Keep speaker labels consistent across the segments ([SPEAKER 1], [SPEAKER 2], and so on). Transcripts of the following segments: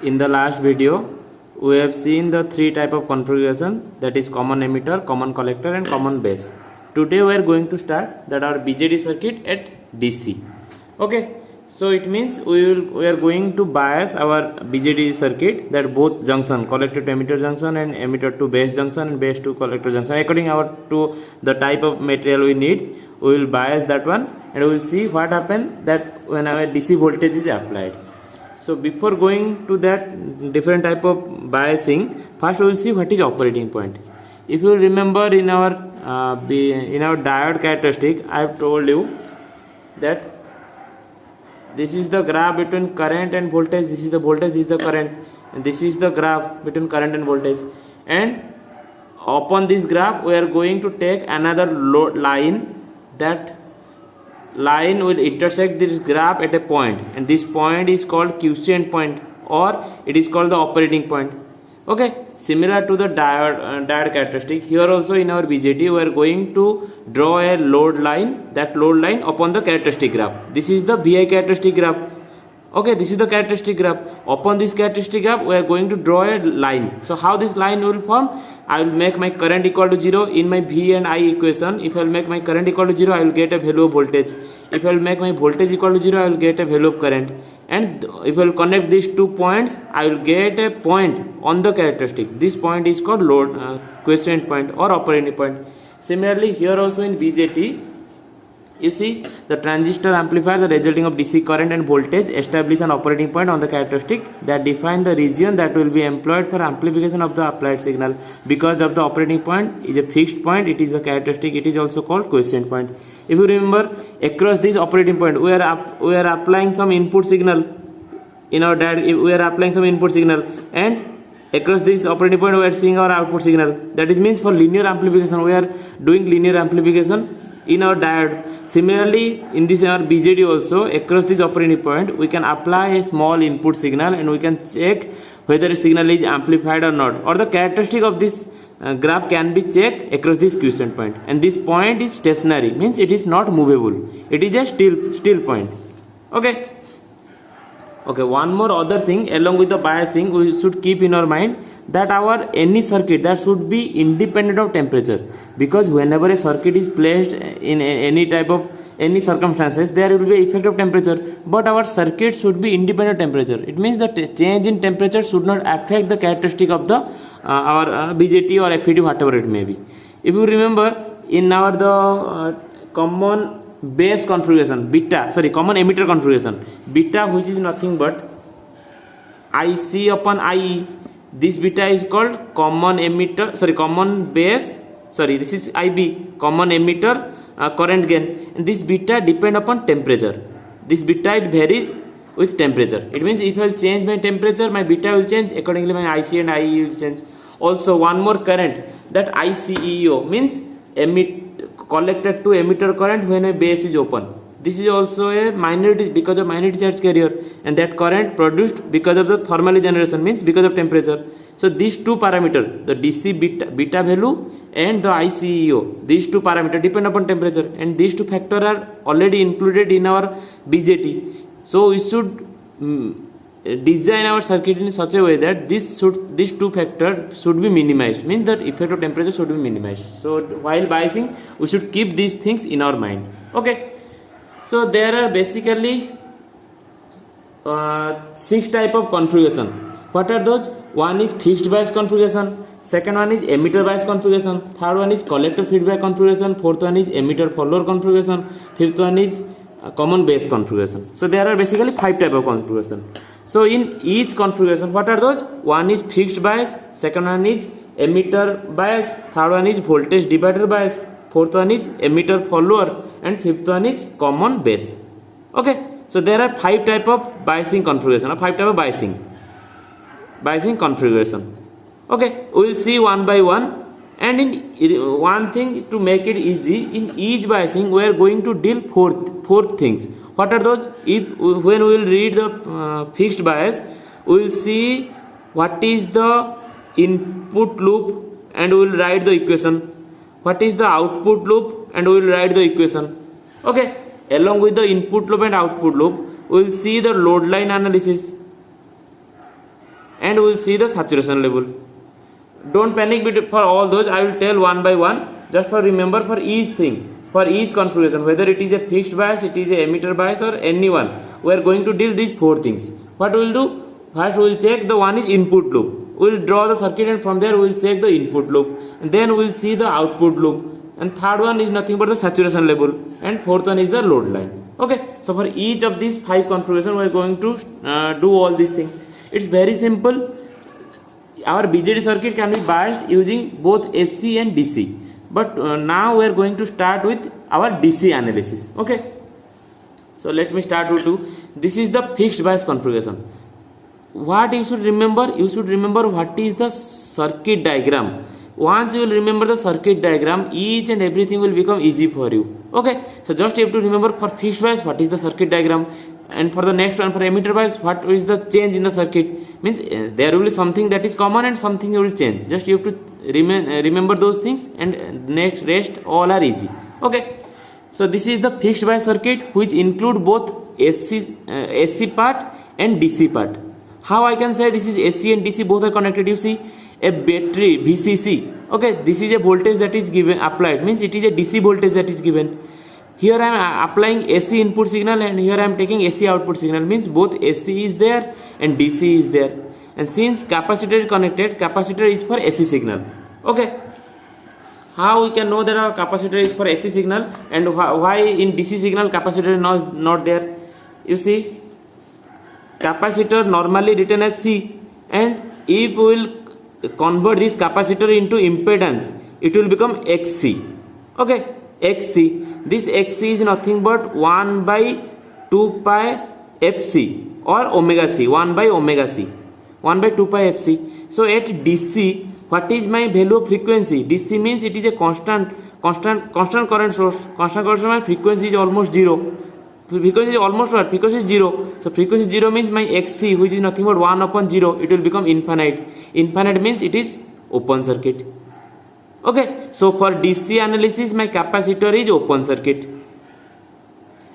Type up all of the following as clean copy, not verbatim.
[SPEAKER 1] In the last video, we have seen the three type of configuration, that is common emitter, common collector and common base. Today we are going to start that our BJT circuit at DC. Okay, so it means we are going to bias our BJT circuit, that both junction, collector to emitter junction and emitter to base junction and base to collector junction, according to the type of material we need, we will bias that one and we will see what happens that when our DC voltage is applied. So before going to that different type of biasing, first we will see what is operating point. If you remember in our diode characteristic, I have told you that this is the graph between current and voltage, this is the voltage, this is the current, and this is the graph between current and voltage. And upon this graph we are going to take another load line. That line will intersect this graph at a point, and this point is called quiescent point, or it is called the operating point. Okay, similar to the diode characteristic, here also in our BJT we are going to draw a load line, that load line upon the characteristic graph. This is the VI characteristic graph. Okay, this is the characteristic graph. Upon this characteristic graph we are going to draw a line. So how this line will form? I will make my current equal to 0 in my V and I equation. If I will make my current equal to 0, I will get a value of voltage. If I will make my voltage equal to 0, I will get a value of current. And if I will connect these 2 points, I will get a point on the characteristic. This point is called load quiescent point or operating point. Similarly, here also in BJT, you see the transistor amplifier, the resulting of DC current and voltage establish an operating point on the characteristic that define the region that will be employed for amplification of the applied signal. Because of the operating point is a fixed point, it is a characteristic, it is also called quiescent point. If you remember, across this operating point we are applying some input signal in our diode. We are applying some input signal, and across this operating point we are seeing our output signal. That is means for linear amplification we are doing linear amplification in our diode. Similarly, in this our BJT also, across this operating point we can apply a small input signal and we can check whether a signal is amplified or not, or the characteristic of this graph can be checked across this quiescent point. And this point is stationary, means it is not movable, it is a still point. Okay, one more other thing along with the biasing we should keep in our mind, that our any circuit that should be independent of temperature, because whenever a circuit is placed in any circumstances, there will be effect of temperature, but our circuit should be independent of temperature. It means that change in temperature should not affect the characteristic of the our BJT or FET, whatever it may be. If you remember in our common base configuration, common emitter configuration, beta, which is nothing but IC upon IE, this beta is called common base, this is IB, common emitter current gain, and this beta depend upon temperature. This beta, it varies with temperature. It means if I will change my temperature, my beta will change, accordingly my IC and IE will change. Also one more current, that ICEO means collector to emitter current when a base is open. This is also a minority, because of minority charge carrier, and that current produced because of the thermal generation, means because of temperature. So these two parameters, the DC beta value and the ICEO, these two parameters depend upon temperature, and these two factors are already included in our BJT. So we should design our circuit in such a way that these two factors should be minimized, means that effect of temperature should be minimized. So while biasing we should keep these things in our mind. Okay, so there are basically 6 type of configuration. What are those? One is fixed bias configuration, second one is emitter bias configuration, third one is collector feedback configuration, fourth one is emitter follower configuration, fifth one is common base configuration. So there are basically 5 type of configuration. So in each configuration, what are those? One is fixed bias, second one is emitter bias, third one is voltage divider bias, fourth one is emitter follower, and fifth one is common base. Okay, so there are 5 type of biasing configuration, or 5 type of biasing configuration. Okay, we will see one by one. And in one thing to make it easy, in each biasing we are going to deal four things. What are those? When we will read the fixed bias, we will see what is the input loop and we will write the equation. What is the output loop and we will write the equation. Okay, along with the input loop and output loop, we will see the load line analysis. and we will see the saturation level. Don't panic for all those, I will tell one by one. Just for remember, for each thing, for each configuration, whether it is a fixed bias, it is a emitter bias, or anyone, we are going to deal these four things. What we will do? First we will check the one is input loop. We will draw the circuit and from there we will check the input loop, and then we will see the output loop, and third one is nothing but the saturation level, and fourth one is the load line. Okay, so for each of these 5 configuration we are going to do all these things. It's very simple. Our BJT circuit can be biased using both AC and DC, but now we are going to start with our DC analysis. Okay, so let me start with this is the fixed bias configuration. What you should remember? You should remember what is the circuit diagram. Once you will remember the circuit diagram, each and everything will become easy for you. Okay, so just you have to remember for fixed bias what is the circuit diagram, and for the next one, for emitter bias, what is the change in the circuit. Means there will be something that is common and something you will change. Just you have to remember those things, and next rest all are easy. Okay, so this is the fixed bias circuit which include both AC part and DC part. How I can say this is AC and DC both are connected? You see a battery VCC. Okay, this is a voltage that is given applied, means it is a DC voltage that is given. Here I am applying AC input signal, and here I am taking AC output signal, means both AC is there and DC is there. And since capacitor is connected, capacitor is for AC signal. Okay, how we can know that our capacitor is for AC signal, and why in DC signal capacitor is not there? You see, capacitor normally written as C, and if we will convert this capacitor into impedance, it will become XC. Okay, XC. This XC is nothing but 1 by 2 pi FC or omega C, 1 by omega C, 1 by 2 pi FC. So at DC, what is my value of frequency? DC means it is a constant current source. Constant current source, my frequency is almost 0. Frequency is almost what? Frequency is 0. So frequency 0 means my XC, which is nothing but 1 upon 0, it will become infinite. Infinite means it is open circuit. Okay, so for DC analysis, my capacitor is open circuit,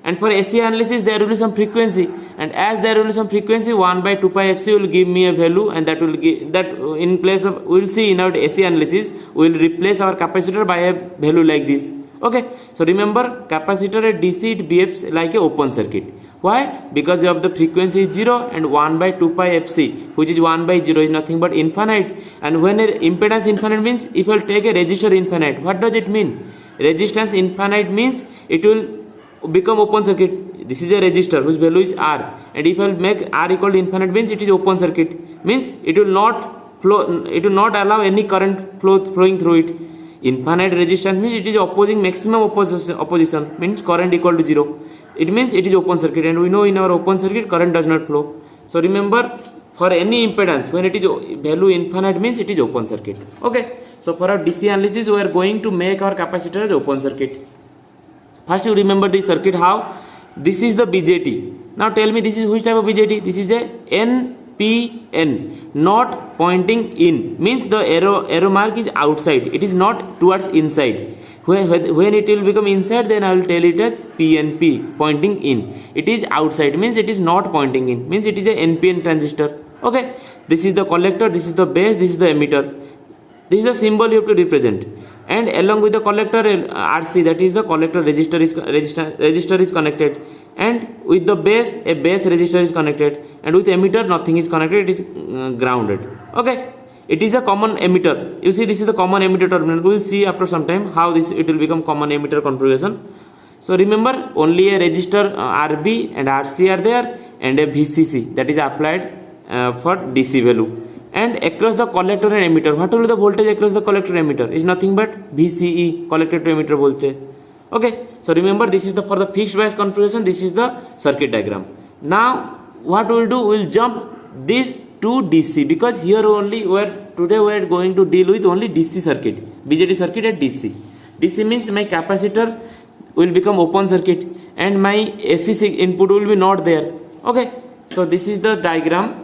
[SPEAKER 1] and for AC analysis there will be some frequency, and as there will be some frequency, 1 by 2 pi FC will give me a value, and that will give that in place of, we will see in our AC analysis, we will replace our capacitor by a value like this. Okay, so remember, capacitor at DC it behaves like a open circuit. Why? Because of the frequency is 0, and 1 by 2 pi FC, which is 1 by 0, is nothing but infinite. And when a impedance infinite means, if I take a resistor infinite, what does it mean? Resistance infinite means it will become open circuit. This is a resistor whose value is R, and if I make R equal to infinite means it is open circuit, means it will not flow, it will not allow any current flowing through it. Infinite resistance means it is opposing maximum opposition, means current equal to 0. It means it is open circuit, and we know in our open circuit current does not flow. So remember, for any impedance, when it is value infinite means it is open circuit. Okay, so for our DC analysis we are going to make our capacitor as open circuit. First you remember this circuit. How? This is the BJT. Now tell me, this is which type of BJT? This is a NPN, not pointing in, means the arrow mark is outside, it is not towards inside. When it will become inside, then I will tell it as PNP, pointing in. It is outside, means it is not pointing in, means it is a NPN transistor. Okay, this is the collector, this is the base, this is the emitter. This is the symbol you have to represent, and along with the collector RC, that is the collector resistor is connected, and with the base a base resistor is connected, and with emitter nothing is connected, it is grounded. Okay, it is a common emitter. You see, this is the common emitter terminal. We will see after some time how it will become common emitter configuration. So remember, only a resistor RB and RC are there, and a VCC that is applied for DC value. And across the collector and emitter, what will be the voltage across the collector and emitter? Is nothing but VCE, collector to emitter voltage. Okay, so remember, this is the for the fixed bias configuration. This is the circuit diagram. Now what we will do, we will jump this to DC, because here only today we are going to deal with only DC circuit, BJT circuit at DC. DC means my capacitor will become open circuit, and my AC input will be not there. Okay, so this is the diagram.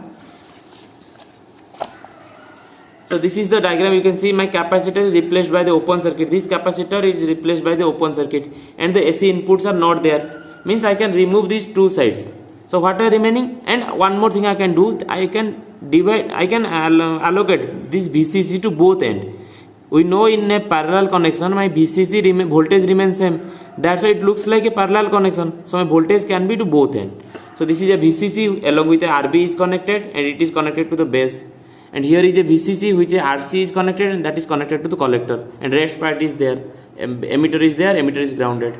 [SPEAKER 1] So this is the diagram. You can see my capacitor is replaced by the open circuit. This capacitor is replaced by the open circuit, and the AC inputs are not there. Means I can remove these two sides. So what are remaining? And one more thing I can do, I can allocate this VCC to both end. We know in a parallel connection my VCC voltage remains same. That's why it looks like a parallel connection. So my voltage can be to both end. So this is a VCC along with a RB is connected and it is connected to the base. And here is a VCC which a RC is connected and that is connected to the collector. And rest part is there. Emitter is there, emitter is grounded.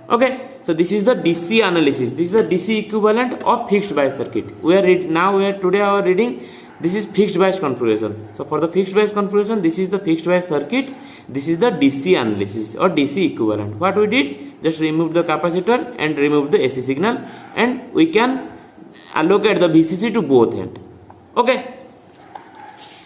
[SPEAKER 1] Okay, so this is the DC analysis. This is the DC equivalent of fixed bias circuit. Today our reading. This is fixed bias configuration. So for the fixed bias configuration, this is the fixed bias circuit. This is the DC analysis or DC equivalent. What we did, just remove the capacitor and remove the AC signal, and we can allocate the VCC to both end. Okay.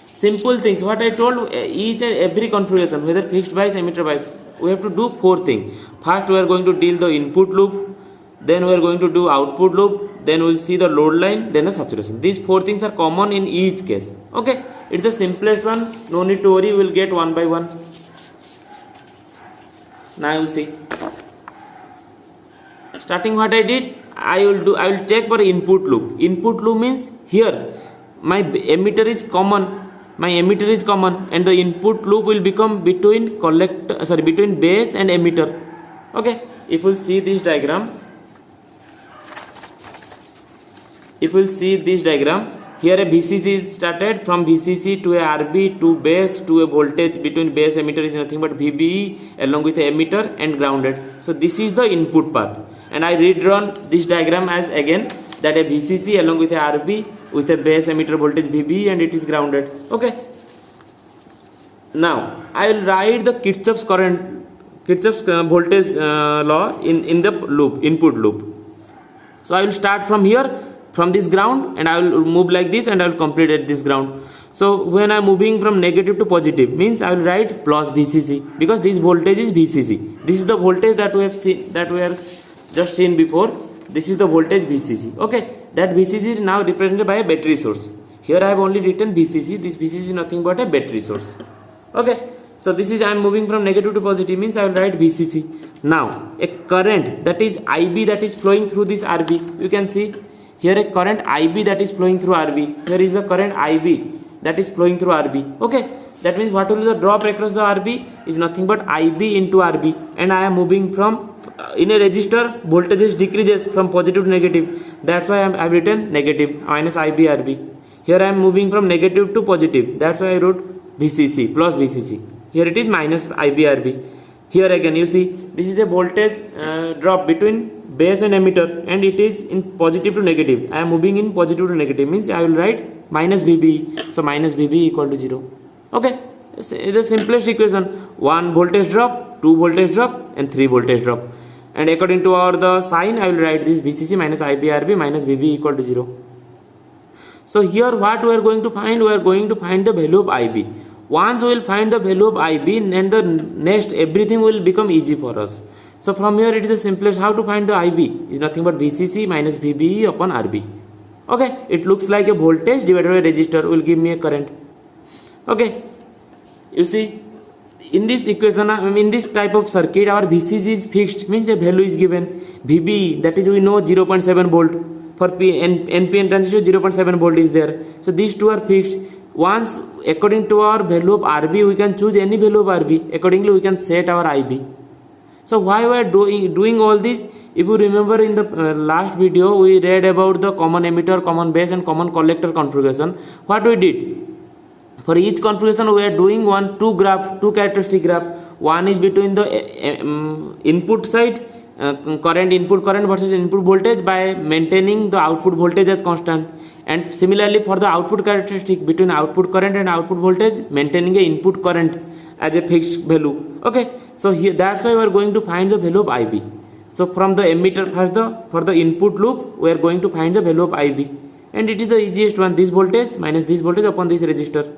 [SPEAKER 1] Simple things. What I told, each and every configuration, whether fixed bias, emitter bias, we have to do 4 things. First, we are going to deal the input loop. Then we are going to do output loop. Then we will see the load line. Then the saturation. These 4 things are common in each case. Okay. It's the simplest one. No need to worry. We will get one by one. Now you will see. Starting what I did, I will check for input loop. Input loop means here my emitter is common. My emitter is common and the input loop will become between between base and emitter. Okay, if we see this diagram, here a VCC is started. From VCC to a RB to base to a voltage between base emitter is nothing but VBE along with a emitter and grounded. So this is the input path, and I redrawn this diagram as again that a VCC along with a RB with a base emitter voltage VBE and it is grounded. Okay. Now I will write the Kirchhoff's voltage law in the loop, input loop. So I will start from here, from this ground, and I will move like this and I will complete at this ground. So when I am moving from negative to positive, means I will write plus VCC, because this voltage is VCC. This is the voltage that we have seen, that we have just seen before. This is the voltage VCC. Okay, that VCC is now represented by a battery source. Here I have only written VCC. This VCC is nothing but a battery source. Okay, so this is I am moving from negative to positive, means I will write VCC. Now a current, that is IB, that is flowing through this RB. You can see here a current IB that is flowing through RB. Here is the current IB that is flowing through RB. Okay, that means what will be the drop across the RB is nothing but IB into RB, and I am moving from in a resistor, voltages decreases from positive to negative. That's why I have written negative minus IB RB. Here I am moving from negative to positive. That's why I wrote VCC plus VCC. Here it is minus IB RB. Here again you see this is a voltage drop between base and emitter, and it is in positive to negative. I am moving in positive to negative, means I will write minus VBE. So minus VBE equal to 0. Okay, it's the simplest equation. 1 voltage drop, 2 voltage drop, and 3 voltage drop. And according to the sign, I will write this VCC minus IBRB minus VB equal to 0. So here what we are going to find? We are going to find the value of IB. Once we will find the value of IB, then the next everything will become easy for us. So from here it is the simplest. How to find the IB is nothing but VCC minus VBE upon RB. Okay, it looks like a voltage divided by resistor will give me a current. Okay, you see, in this equation, in this type of circuit, our VCC is fixed, means the value is given. VBE, that is we know 0.7 volt. For NPN transistor 0.7 volt is there. So these two are fixed. Once according to our value of RB, we can choose any value of RB. Accordingly, we can set our IB. So why we are doing all this? If you remember in the last video, we read about the common emitter, common base, and common collector configuration. What we did? For each configuration, we are doing two characteristic graph. One is between the input side, input current versus input voltage, by maintaining the output voltage as constant. And similarly for the output characteristic, between output current and output voltage, maintaining a input current as a fixed value. Okay, so here that's why we are going to find the value of IB. So from the emitter, for the input loop, we are going to find the value of IB, and it is the easiest one. This voltage minus this voltage upon this resistor.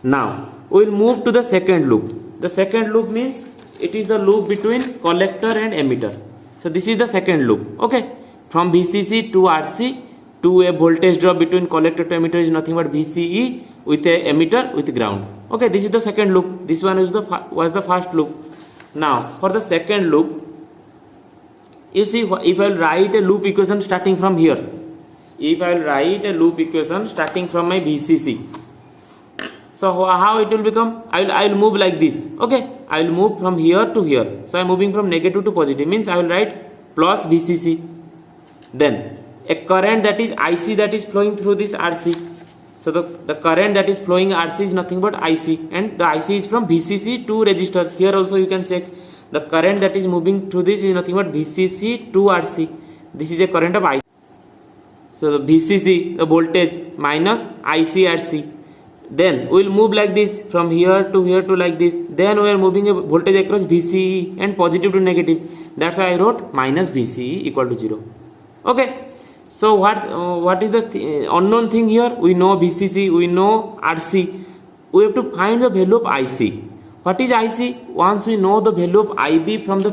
[SPEAKER 1] Now we will move to the second loop. The second loop means it is the loop between collector and emitter. So this is the second loop. Okay, from VCC to RC to a voltage drop between collector to emitter is nothing but VCE with a emitter with ground. Okay, this is the second loop. This one was the first loop. Now for the second loop, you see, if I will write a loop equation starting from here, if I will write a loop equation starting from my VCC, so how it will become? I will move like this. Okay, I will move from here to here. So I am moving from negative to positive, means I will write plus VCC. Then a current that is IC that is flowing through this RC. So the current that is flowing RC is nothing but IC, and the IC is from VCC to resistor. Here also you can check the current that is moving through this is nothing but VCC to RC. This is a current of IC. So the VCC, the voltage, minus IC RC. Then we will move like this from here to like this. Then we are moving a voltage across VCE and positive to negative. That's why I wrote minus VCE equal to 0. Okay. So what is the unknown thing here? We know VCC, we know RC. We have to find the value of IC. What is IC? Once we know the value of IB from the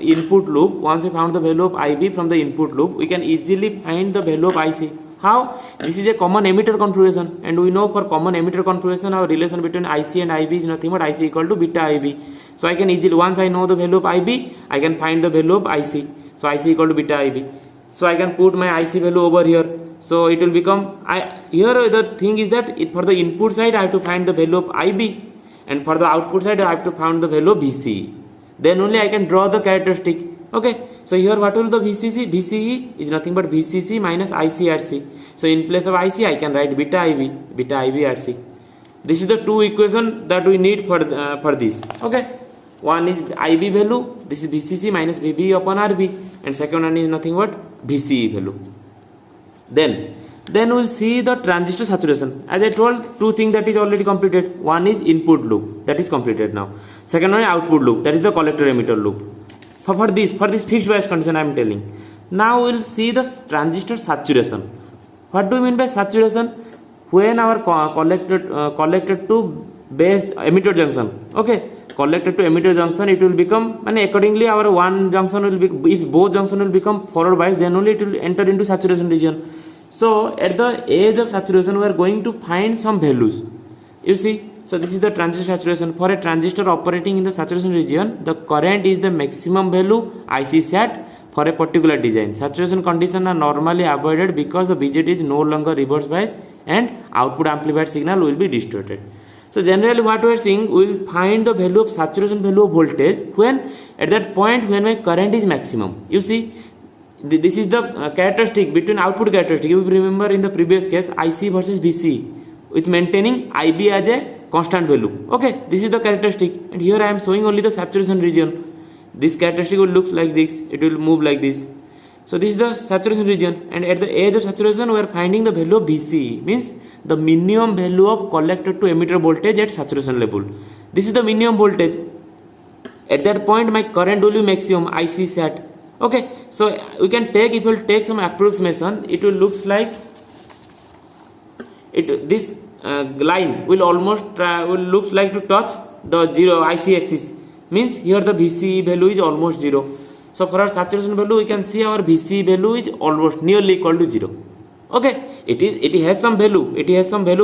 [SPEAKER 1] input loop, once we found the value of IB from the input loop, we can easily find the value of IC. How? This is a common emitter configuration, and we know for common emitter configuration our relation between IC and IB is nothing but IC equal to beta IB. So I can easily, once I know the value of IB, I can find the value of IC. So IC equal to beta IB. So I can put my IC value over here. So it will become, here the thing is that for the input side I have to find the value of IB, and for the output side I have to find the value of VCE. Then only I can draw the characteristic. Okay. So here what will the VCC? VCE is nothing but VCC minus ICRC. So in place of IC I can write beta IB RC. This is the two equation that we need for this. Okay. One is IB value, this is VCC minus VB upon RB, and second one is nothing but VCE value. Then we will see the transistor saturation. As I told, two things that is already completed. One is input loop, that is completed now. Second one is output loop, that is the collector emitter loop. For this fixed bias condition I am telling. Now we will see the transistor saturation. What do you mean by saturation? When our collector to base emitter junction, okay, collector to emitter junction, it will become, and accordingly our one junction will be, if both junction will become forward bias, then only it will enter into saturation region. So at the edge of saturation we are going to find some values. You see, so this is the transistor saturation. For a transistor operating in the saturation region, the current is the maximum value IC sat for a particular design. Saturation conditions are normally avoided because the BJT is no longer reverse bias and output amplified signal will be distorted. So generally what we are seeing, we will find the value of saturation value of voltage when at that point when my current is maximum. You see, this is the characteristic between output characteristic. You remember in the previous case IC versus VC with maintaining IB as a constant value. Okay, this is the characteristic, and here I am showing only the saturation region. This characteristic will look like this, it will move like this. So this is the saturation region, and at the edge of saturation we are finding the value of VCE, means the minimum value of collector to emitter voltage at saturation level. This is the minimum voltage. At that point my current will be maximum IC sat. Okay, so we can take, if we will take some approximation, it will looks like this line will almost will looks like to touch the 0 IC axis, means here the VCE value is almost 0. So for our saturation value we can see our VCE value is almost nearly equal to 0. Okay, it has some value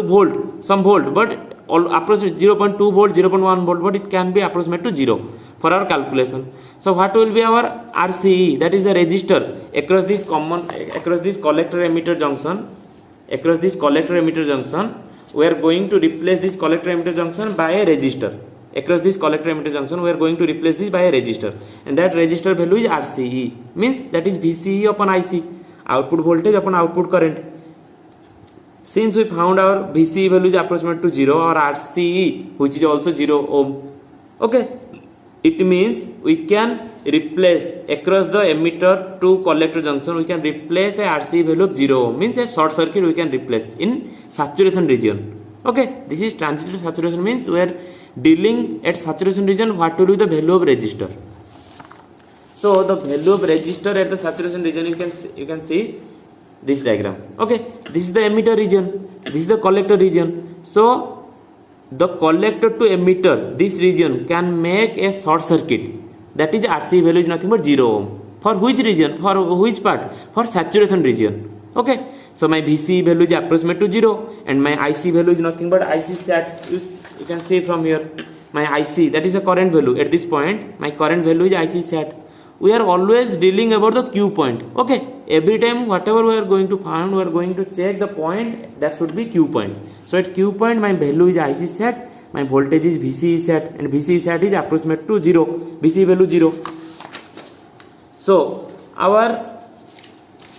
[SPEAKER 1] volt, but approximately 0.2 volt, 0.1 volt, but it can be approximate to 0 for our calculation. So what will be our RCE, that is the resistor across this collector emitter junction. We are going to replace this collector emitter junction by a resistor. Across this collector emitter junction we are going to replace this by a resistor, and that resistor value is RCE, means that is VCE upon IC, output voltage upon output current. Since we found our VCE value is approximate to 0, our RCE which is also 0 ohm. Okay, it means we can replace across the emitter to collector junction, we can replace a RCE value of 0 ohm, means a short circuit we can replace in saturation region. Okay, this is transistor saturation, means we are dealing at saturation region. What will be the value of resistor? So the value of resistor at the saturation region, you can see this diagram. Okay, this is the emitter region, this is the collector region. So the collector to emitter, this region can make a short circuit, that is RC value is nothing but 0 ohm. For which region? For which part? For saturation region. Okay, so my VCE value is approximate to 0 and my IC value is nothing but IC sat. You can see from here my IC, that is the current value. At this point my current value is IC sat. We are always dealing about the Q point. Okay, every time whatever we are going to find, we are going to check the point that should be Q point. So at Q point my value is IC set, my voltage is VCE set, and VCE set is approximate to 0, VCE value 0. So our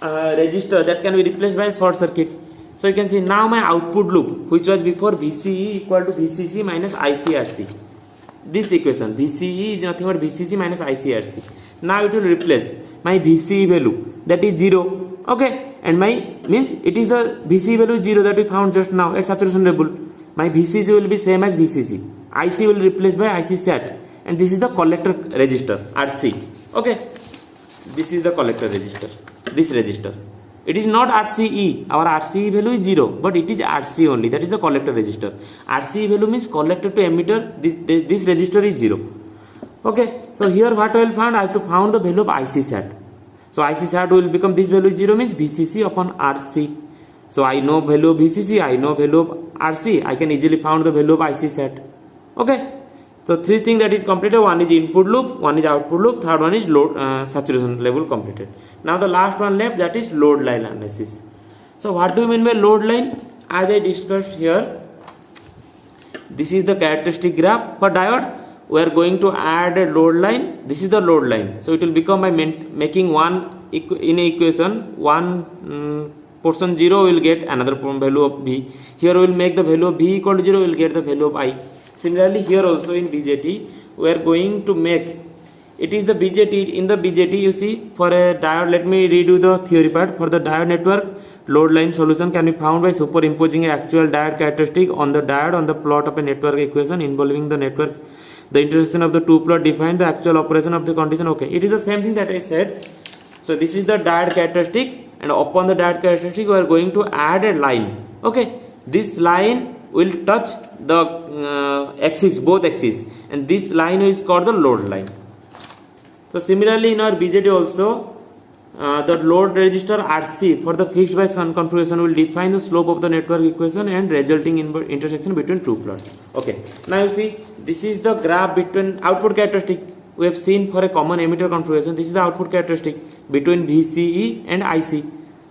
[SPEAKER 1] resistor that can be replaced by a short circuit. So you can see now my output loop, which was before VCE equal to VCC minus ICRC. This equation VCE is nothing but VCC minus ICRC. Now it will replace my VCE value, that is 0. Okay, and my means it is the VCE value 0 that we found just now at saturation level. My VCC will be same as VCC. IC will replace by IC set, and this is the collector resistor RC. Okay, this is the collector resistor. This resistor, it is not RCE. Our RCE value is 0, but it is RC only. That is the collector resistor. RCE value means collector to emitter. This resistor is 0. Okay, so here what I will find? I have to find the value of IC set. So IC set will become, this value is 0 means VCC upon RC. So I know value of VCC, I know value of RC. I can easily find the value of IC set. Okay. So three things that is completed. One is input loop, one is output loop, third one is load saturation level completed. Now the last one left, that is load line analysis. So what do you mean by load line? As I discussed here, this is the characteristic graph for diode. We are going to add a load line. This is the load line. So it will become by making one in a equation, one portion 0 will get another value of V. Here we will make the value of V equal to 0, we will get the value of I. Similarly here also in BJT we are going to make, it is the BJT, in the BJT you see for a diode, let me redo the theory part. For the diode network, load line solution can be found by superimposing an actual diode characteristic on the diode on the plot of a network equation involving the network. The intersection of the two plots define the actual operation of the condition. Okay, it is the same thing that I said. So this is the diode characteristic, and upon the diode characteristic we are going to add a line. Okay, this line will touch the axis, both axes, and this line is called the load line. So similarly in our BJT also, the load resistor RC for the fixed bias configuration will define the slope of the network equation and resulting intersection between two plots. Okay, now you see this is the graph between output characteristic we have seen for a common emitter configuration. This is the output characteristic between VCE and IC.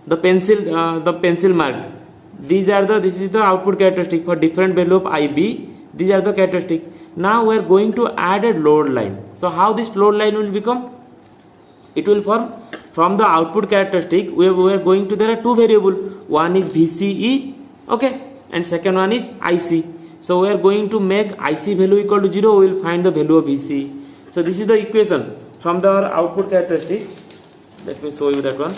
[SPEAKER 1] The pencil marked. These are the, this is the output characteristic for different value of IB. These are the characteristic. Now we are going to add a load line. So how this load line will become? It will form from the output characteristic. We are going to, there are two variable. One is VCE, okay, and second one is IC. So we are going to make IC value equal to 0. We will find the value of VCE. So this is the equation from the output characteristic. Let me show you that one.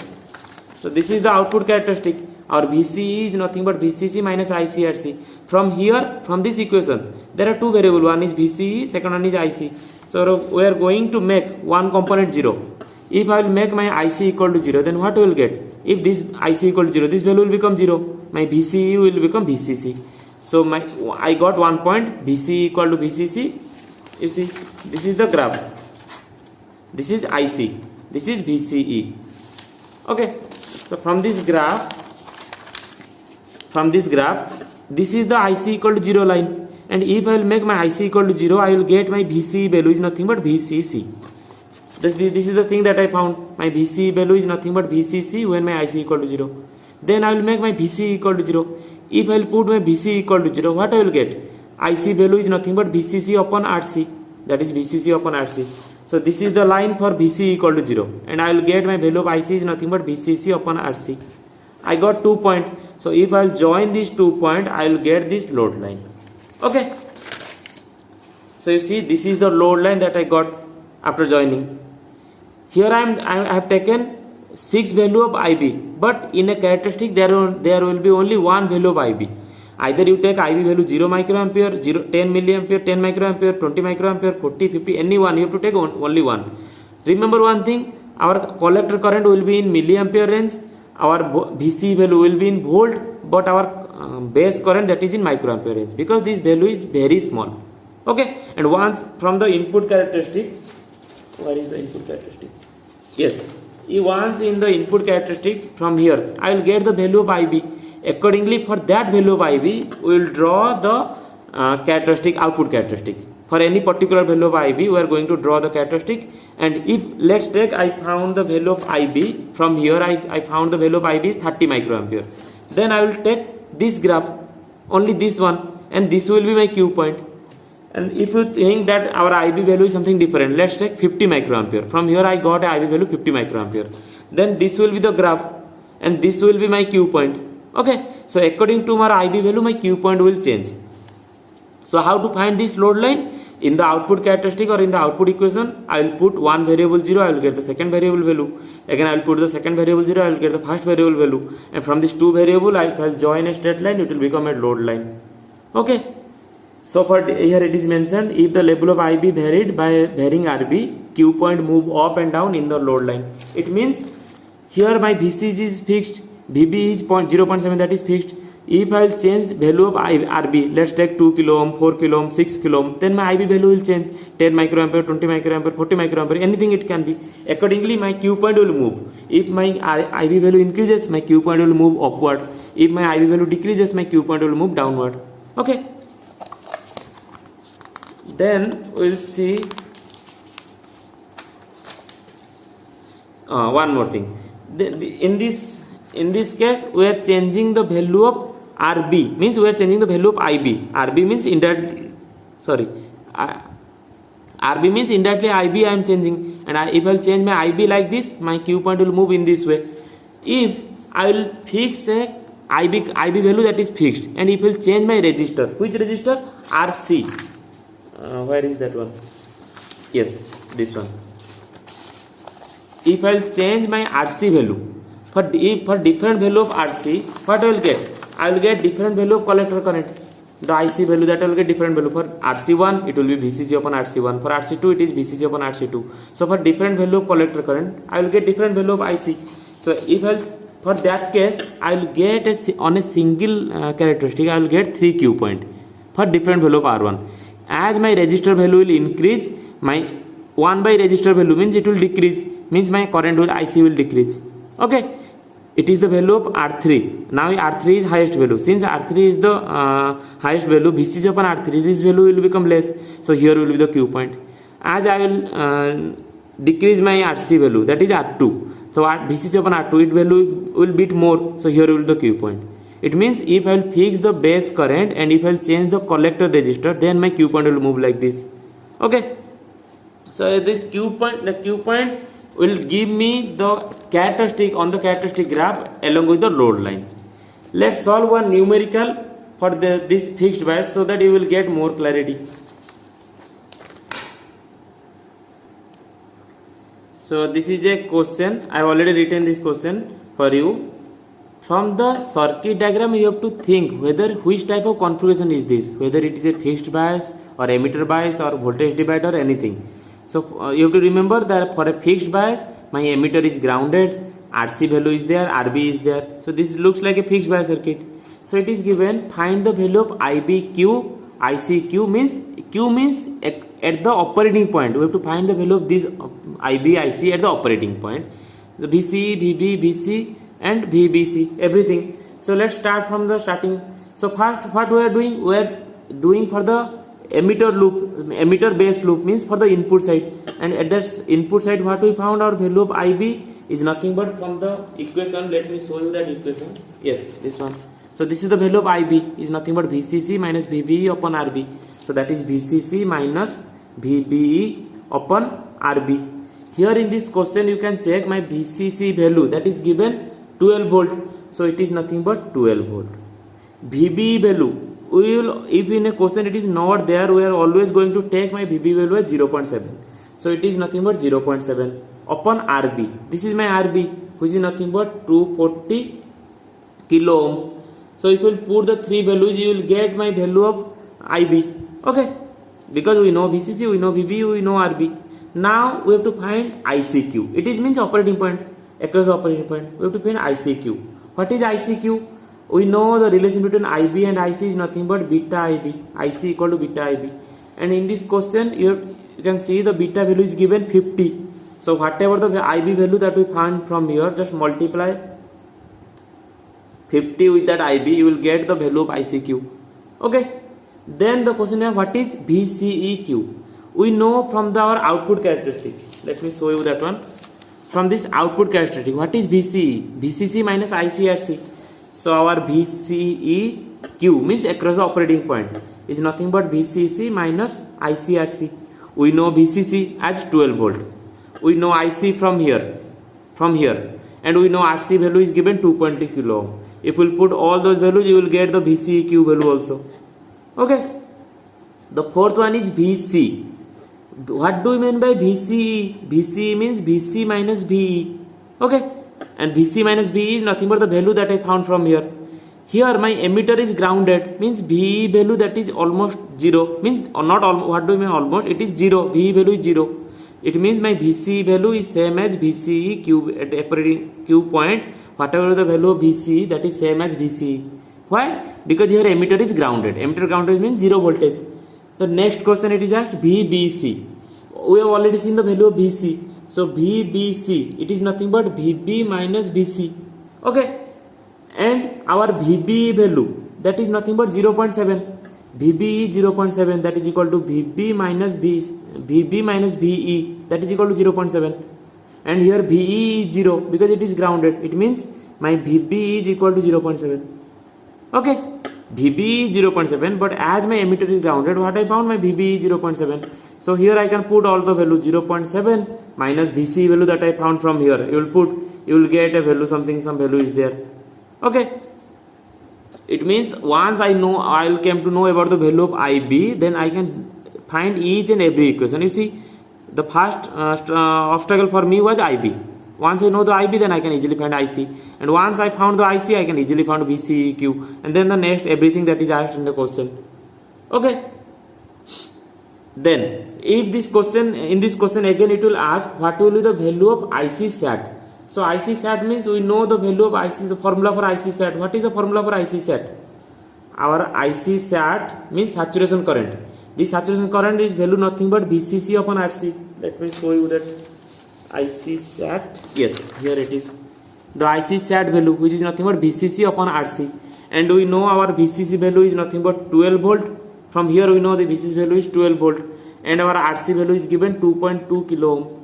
[SPEAKER 1] So this is the output characteristic. Our VCE is nothing but VCC minus ICRC. From here, from this equation, there are two variables. One is VCE, second one is IC. So we are going to make one component 0. If I will make my IC equal to 0, then what we will get? If this IC equal to 0, this value will become 0. My VCE will become VCC. So I got 1 point, VCE equal to VCC. You see, this is the graph. This is IC. This is VCE. Okay. So from this graph, this is the IC equal to 0 line. And if I will make my IC equal to 0, I will get my VCE value is nothing but VCC. This is the thing that I found. My VCE value is nothing but VCC when my IC equal to 0. Then I will make my VCE equal to 0. If I will put my VCE equal to 0, what I will get? IC value is nothing but VCC upon RC. That is VCC upon RC. So this is the line for VCE equal to 0. And I will get my value of IC is nothing but VCC upon RC. I got 2 points. So if I will join these 2 points, I will get this load line. Okay. So you see, this is the load line that I got after joining. Here I have taken 6 value of IB, but in a characteristic there will be only one value of IB. Either you take IB value 0 microampere, 10 milliampere, 10 microampere, 20 microampere, 40, 50, any one. You have to take only one. Remember one thing, our collector current will be in milliampere range, our VC value will be in volt, but our base current, that is in microampere range, because this value is very small. Okay, and once from the input characteristic, where is the input characteristic? Yes, once in the input characteristic from here, I will get the value of IB. Accordingly, for that value of IB, we will draw the characteristic, output characteristic. for any particular value of IB, we are going to draw the characteristic. And if let's take, I found the value of IB from here, I found the value of IB is 30 microampere. Then I will take this graph, only this one, and this will be my Q point. And if you think that our IB value is something different, let's take 50 microampere. From here I got a IB value 50 microampere. Then this will be the graph, and this will be my Q point. Okay, so according to my IB value, my Q point will change. So how to find this load line? In the output characteristic or in the output equation, I will put one variable 0, I will get the second variable value. Again I will put the second variable 0, I will get the first variable value. And from this two variable, I will join a straight line, it will become a load line. Okay. So for here it is mentioned, if the level of IB varied by varying RB, Q point move up and down in the load line. It means here my VC is fixed, VB is 0.7, that is fixed. If I will change value of RB, let's take 2 kilo ohm, 4 kilo ohm, 6 kilo ohm, then my IB value will change, 10 microampere, 20 microampere, 40 microampere, anything it can be. Accordingly my Q point will move. If my IB value increases, my Q point will move upward. If my IB value decreases, my Q point will move downward. Okay. Then we will see one more thing. In this case, we are changing the value of RB, means we are changing the value of IB. RB means indirectly, RB means indirectly IB I am changing. And if I will change my IB like this, my Q point will move in this way. If I will fix a IB value that is fixed, and if I will change my resistor, which resistor? RC. Where is that one? Yes, this one. If I will change my RC value, for different value of RC, what I will get? I will get different value of collector current. The IC value, that I will get different value. For RC1, it will be VCC upon RC1. For RC2, it is VCC upon RC2. So for different value of collector current, I will get different value of IC. So if I will, for that case, I will get on a single characteristic, I will get 3 Q point for different value of R1. As my resistor value will increase, my 1 by resistor value means it will decrease, means my current will IC will decrease. Okay, it is the value of R3. Now R3 is highest value. Since R3 is the highest value, VCC upon R3, this value will become less. So here will be the Q point. As I will decrease my RC value, that is R2. So VCC upon R2, it value will bit more. So here will be the Q point. It means if I will fix the base current and if I will change the collector resistor, then my Q point will move like this. Okay. So this Q point, the Q point will give me the characteristic on the characteristic graph along with the load line. Let's solve one numerical for this fixed bias so that you will get more clarity. So this is a question. I have already written this question for you. From the circuit diagram, you have to think whether which type of configuration is this, whether it is a fixed bias or emitter bias or voltage divider or anything. So you have to remember that for a fixed bias, my emitter is grounded, RC value is there, RB is there. So this looks like a fixed bias circuit. So it is given, find the value of IBQ, ICQ means Q means at the operating point. We have to find the value of this IB, IC at the operating point. The VC, VB, VC and VBC, everything. So let's start from the starting. So first what we are doing? We are doing for the emitter loop, emitter base loop means for the input side. And at that input side what we found, our value of IB is nothing but from the equation. Let me show you that equation. Yes, this one. So this is the value of IB is nothing but VCC minus VBE upon RB. So that is VCC minus VBE upon RB. Here in this question you can check my VCC value, that is given 12 volt. So it is nothing but 12 volt. VBE value, we will, if in a question it is not there, we are always going to take my VB value as 0.7. So it is nothing but 0.7 upon RB. This is my RB, which is nothing but 240 kilo ohm. So if you put the three values, you will get my value of IB. Okay, because we know VCC, we know VB, we know RB. Now we have to find ICQ. It is means operating point, across the operating point. We have to find ICQ. What is ICQ? We know the relation between IB and IC is nothing but beta IB. IC equal to beta IB. And in this question, you can see the beta value is given 50. So whatever the IB value that we find from here, just multiply 50 with that IB, you will get the value of ICQ. Okay. Then the question is what is VCEQ? We know from our output characteristic. Let me show you that one. From this output characteristic, what is VCE? VCC minus ICRC. So our VCEQ means across the operating point is nothing but VCC minus ICRC. We know VCC as 12 volt. We know IC from here, and we know RC value is given 2.2 kilo ohm. If we put all those values, you will get the VCEQ value also. Okay. The fourth one is VC. What do we mean by VCE? VCE means VC minus VE. Okay. And VC minus VE is nothing but the value that I found from here. Here my emitter is grounded, means VE value that is almost 0. Means or not almost, what do you mean almost? It is 0. VE value is 0. It means my VCE value is same as VCE Q at operating Q point. Whatever the value of VCE, that is same as VCE. Why? Because here emitter is grounded. Emitter grounded means 0 voltage. The next question it is asked VBC. We have already seen the value of VC. So VBC, it is nothing but VB minus VC. Okay. And our VB value, that is nothing but 0.7. VB is 0.7, that is equal to VB minus VE, that is equal to 0.7. And here VE is 0 because it is grounded. It means my VB is equal to 0.7. Okay. VB is 0.7, but as my emitter is grounded, what I found, my VB is 0.7. So here I can put all the value 0.7 minus VC value that I found from here. You will get a value, some value is there. Okay. It means once I will come to know about the value of IB, then I can find each and every equation. You see, the first obstacle for me was IB. Once I know the IB, then I can easily find IC. And once I found the IC, I can easily find VCEQ. And then the next, everything that is asked in the question. Okay. Then, if this question, in this question again it will ask what will be the value of IC SAT. So IC SAT means we know the value of IC, the formula for IC SAT. What is the formula for IC SAT? Our IC SAT means saturation current. This saturation current is value nothing but VCC upon RC. Let me show you that IC SAT. Yes, here it is. The IC SAT value, which is nothing but VCC upon RC. And we know our VCC value is nothing but 12 volt. From here we know the VCC value is 12 volt. And our RC value is given 2.2 kilo ohm.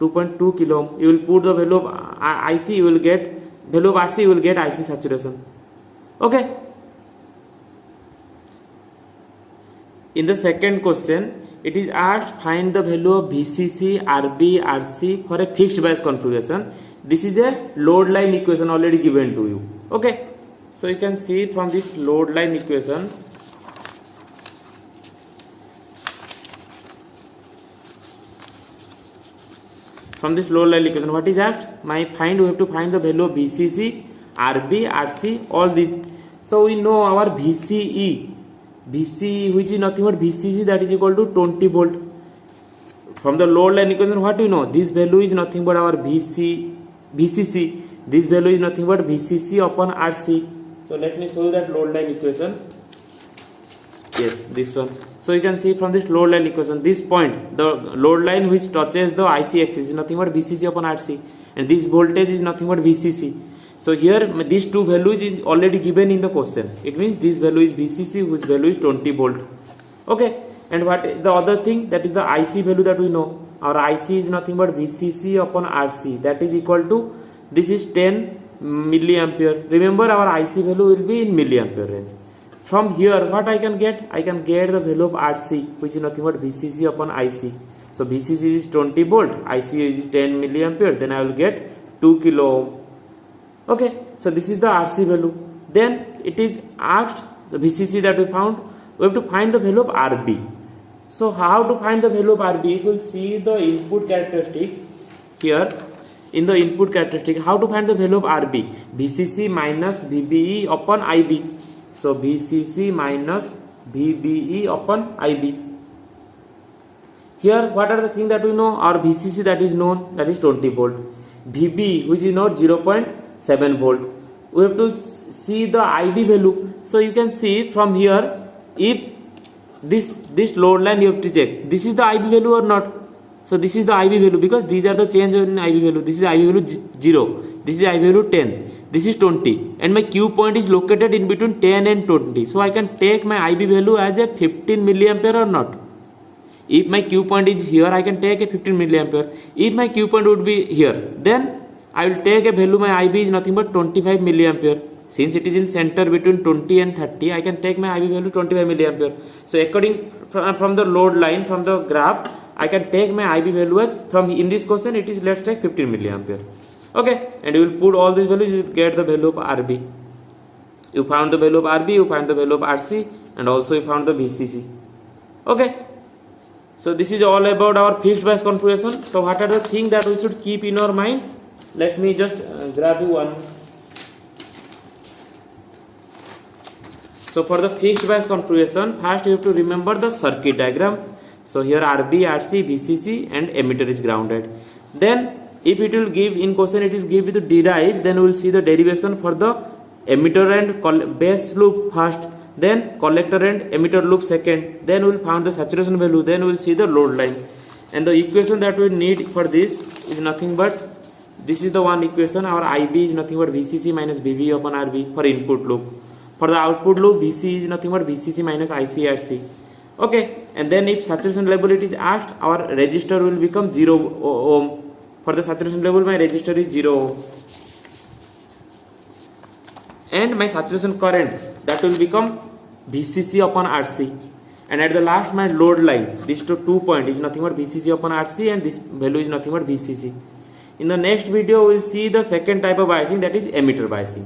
[SPEAKER 1] 2.2 kilo ohm. You will put the value of IC, you will get value of RC, you will get IC saturation. Okay. In the second question, it is asked find the value of VCC, RB, RC for a fixed bias configuration. This is a load line equation already given to you. Okay. So you can see from this load line equation. From this load line equation, what is asked? We have to find the value of VCC, RB, RC, all these. So we know our VCE, which is nothing but VCC, that is equal to 20 volt. From the load line equation, what do you know? This value is nothing but our VCC. This value is nothing but VCC upon RC. So let me show you that load line equation. Yes, this one. So you can see from this load line equation, this point, the load line which touches the IC axis is nothing but VCC upon RC, and this voltage is nothing but VCC. So here these two values is already given in the question. It means this value is VCC, whose value is 20 volt. Okay. And what the other thing, that is the IC value that we know. Our IC is nothing but VCC upon RC, that is equal to, this is 10 milliampere. Remember our IC value will be in milliampere range. From here, what I can get? I can get the value of RC, which is nothing but VCC upon IC. So VCC is 20 volt, IC is 10 milliampere. Then I will get 2 kilo ohm. Okay, so this is the RC value. Then it is asked the VCC that we found. We have to find the value of RB. So how to find the value of RB? If you will see the input characteristic here, in the input characteristic, how to find the value of RB? VCC minus VBE upon IB. So VCC minus VBE upon IB. Here what are the things that we know? Our VCC that is known, that is 20 volt. VB, which is known, 0.7 volt. We have to see the IB value. So you can see from here, if this load line you have to check, this is the IB value or not. So this is the IB value, because these are the change in IB value. This is IB value 0. this is I value 10, this is 20, and my Q point is located in between 10 and 20. So I can take my IB value as a 15 milliampere or not. If my Q point is here, I can take a 15 milliampere. If my Q point would be here, then I will take a value, my IB is nothing but 25 milliampere. Since it is in center between 20 and 30, I can take my IB value 25 milliampere. So according from the load line, from the graph, I can take my IB value as, from in this question it is, let's take 15 milliampere. Okay, and you will put all these values, you will get the value of RB. You found the value of RB, you find the value of RC, and also you found the VCC. Okay, so this is all about our fixed bias configuration. So what are the things that we should keep in our mind? Let me just grab you one. So for the fixed bias configuration, first you have to remember the circuit diagram. So here RB, RC, VCC and emitter is grounded. Then if it will give in question, it will give you to derive, then we will see the derivation for the emitter and base loop first, then collector and emitter loop second, then we will find the saturation value, then we will see the load line. And the equation that we need for this is nothing but, this is the one equation, our IB is nothing but VCC minus VB upon RB for input loop. For the output loop, VC is nothing but VCC minus ICRC. Okay, and then if saturation level it is asked, our resistor will become 0 ohm. For the saturation level, my resistor is 0 ohm. And my saturation current, that will become VCC upon RC. And at the last, my load line, this 2 point is nothing but VCC upon RC, and this value is nothing but VCC. In the next video, we will see the second type of biasing, that is emitter biasing.